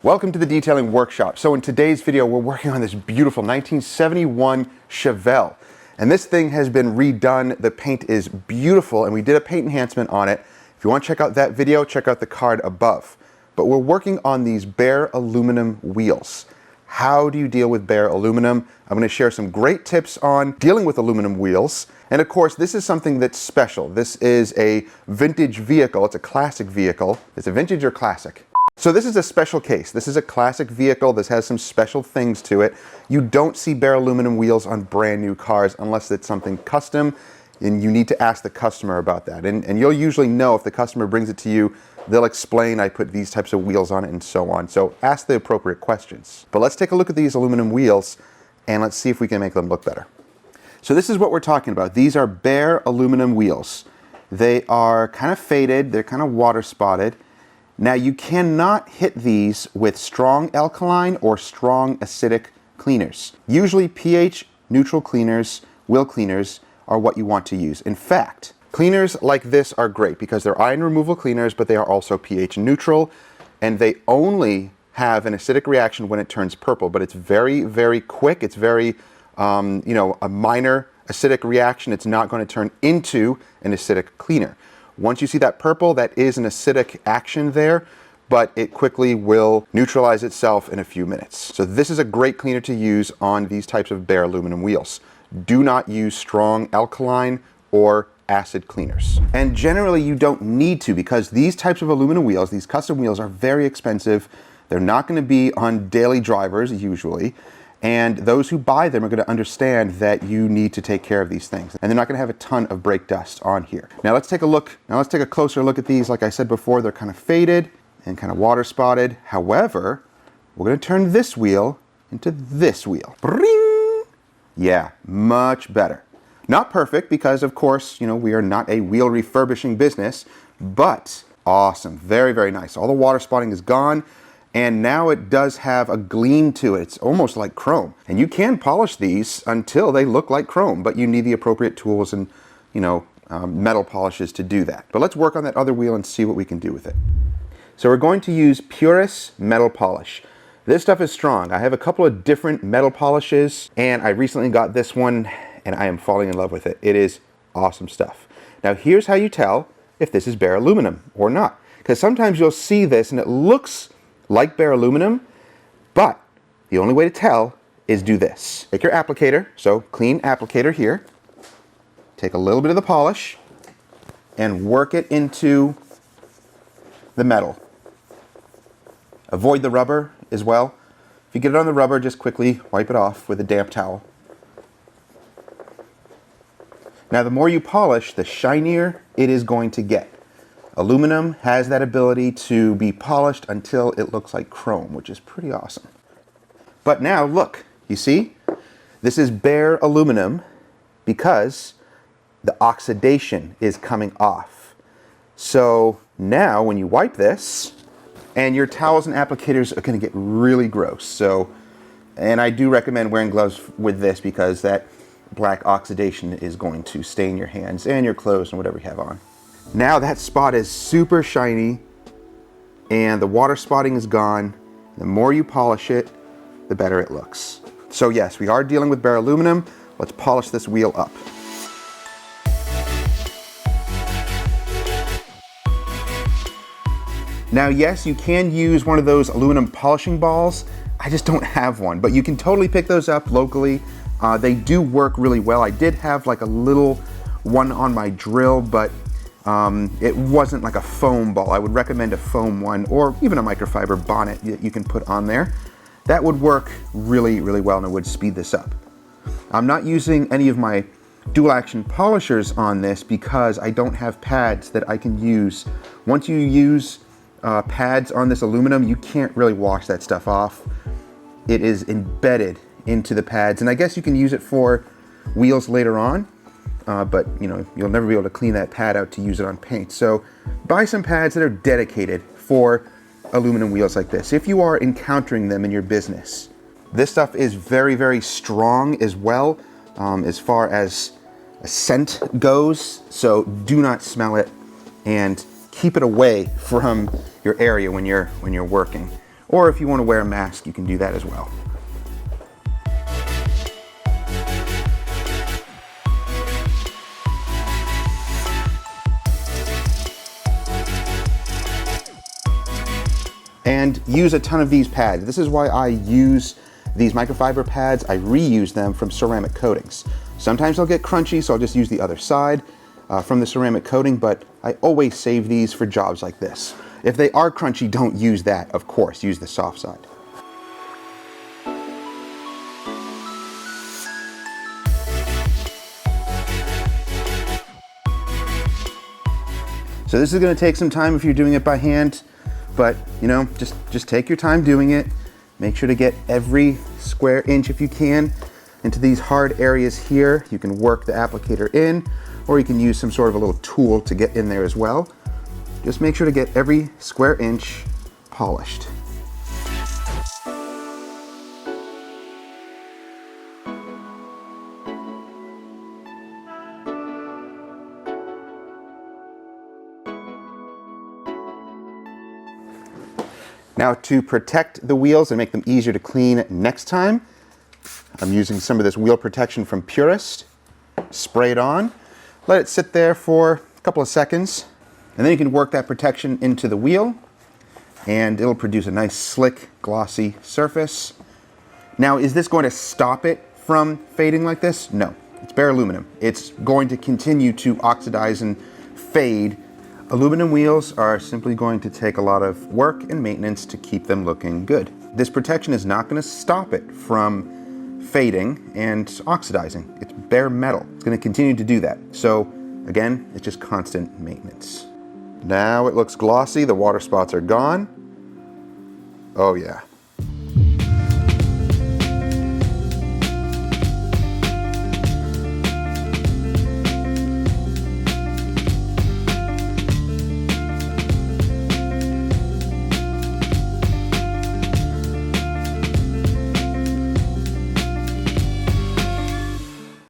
Welcome to the detailing workshop. So in today's video, we're working on this beautiful 1971 Chevelle. And this thing has been redone. The paint is beautiful and we did a paint enhancement on it. If you want to check out that video, check out the card above. But we're working on these bare aluminum wheels. How do you deal with bare aluminum? I'm going to share some great tips on dealing with aluminum wheels. And of course, this is something that's special. This is a vintage vehicle. It's a classic vehicle. Is it vintage or classic? So this is a special case. This is a classic vehicle. This has some special things to it. You don't see bare aluminum wheels on brand new cars unless it's something custom, and you need to ask the customer about that. And you'll usually know if the customer brings it to you, they'll explain I put these types of wheels on it and so on. So ask the appropriate questions. But let's take a look at these aluminum wheels and let's see if we can make them look better. So this is what we're talking about. These are bare aluminum wheels. They are kind of faded. They're kind of water spotted. Now you cannot hit these with strong alkaline or strong acidic cleaners. Usually pH neutral cleaners, wheel cleaners, are what you want to use. In fact, cleaners like this are great because they're ion removal cleaners, but they are also pH neutral, and they only have an acidic reaction when it turns purple, but it's very, very quick. It's very, a minor acidic reaction. It's not going to turn into an acidic cleaner. Once you see that purple, that is an acidic action there, but it quickly will neutralize itself in a few minutes. So this is a great cleaner to use on these types of bare aluminum wheels. Do not use strong alkaline or acid cleaners. And generally you don't need to, because these types of aluminum wheels, these custom wheels, are very expensive. They're not going to be on daily drivers usually. And those who buy them are going to understand that you need to take care of these things. And they're not going to have a ton of brake dust on here. Now let's take a look. Now let's take a closer look at these. Like I said before, they're kind of faded and kind of water spotted. However, we're going to turn this wheel into this wheel. Bring! Yeah, much better. Not perfect because of course, we are not a wheel refurbishing business, but awesome. Very, very nice. All the water spotting is gone. And now it does have a gleam to it. It's almost like chrome. And you can polish these until they look like chrome, but you need the appropriate tools and, metal polishes to do that. But let's work on that other wheel and see what we can do with it. So we're going to use Purist metal polish. This stuff is strong. I have a couple of different metal polishes, and I recently got this one, and I am falling in love with it. It is awesome stuff. Now here's how you tell if this is bare aluminum or not. Because sometimes you'll see this and it looks like bare aluminum, but the only way to tell is do this. Take your applicator, so clean applicator here, take a little bit of the polish and work it into the metal. Avoid the rubber as well. If you get it on the rubber, just quickly wipe it off with a damp towel. Now the more you polish, the shinier it is going to get. Aluminum has that ability to be polished until it looks like chrome, which is pretty awesome. But now look, you see? This is bare aluminum because the oxidation is coming off. So now when you wipe this, and your towels and applicators are going to get really gross. And I do recommend wearing gloves with this because that black oxidation is going to stain your hands and your clothes and whatever you have on. Now that spot is super shiny and the water spotting is gone. The more you polish it, the better it looks. So yes, we are dealing with bare aluminum. Let's polish this wheel up. Now yes, you can use one of those aluminum polishing balls. I just don't have one, but you can totally pick those up locally. They do work really well. I did have like a little one on my drill, but it wasn't like a foam ball. I would recommend a foam one or even a microfiber bonnet that you can put on there. That would work really, really well and it would speed this up. I'm not using any of my dual action polishers on this because I don't have pads that I can use. Once you use pads on this aluminum, you can't really wash that stuff off. It is embedded into the pads, and I guess you can use it for wheels later on. But you'll never be able to clean that pad out to use it on paint. So buy some pads that are dedicated for aluminum wheels like this if you are encountering them in your business. This stuff is very, very strong as well as far as a scent goes. So do not smell it and keep it away from your area when you're working. Or if you want to wear a mask, you can do that as well. And use a ton of these pads. This is why I use these microfiber pads. I reuse them from ceramic coatings. Sometimes they'll get crunchy, so I'll just use the other side from the ceramic coating, but I always save these for jobs like this. If they are crunchy, don't use that, of course. Use the soft side. So this is going to take some time if you're doing it by hand. But, you know, just take your time doing it. Make sure to get every square inch if you can into these hard areas here. You can work the applicator in, or you can use some sort of a little tool to get in there as well. Just make sure to get every square inch polished. Now, to protect the wheels and make them easier to clean next time, I'm using some of this wheel protection from Purist. Spray it on, let it sit there for a couple of seconds, and then you can work that protection into the wheel, and it'll produce a nice slick, glossy surface. Now, is this going to stop it from fading like this? No, it's bare aluminum. It's going to continue to oxidize and fade. Aluminum wheels are simply going to take a lot of work and maintenance to keep them looking good. This protection is not going to stop it from fading and oxidizing. It's bare metal. It's going to continue to do that. So again, it's just constant maintenance. Now it looks glossy. The water spots are gone. Oh yeah.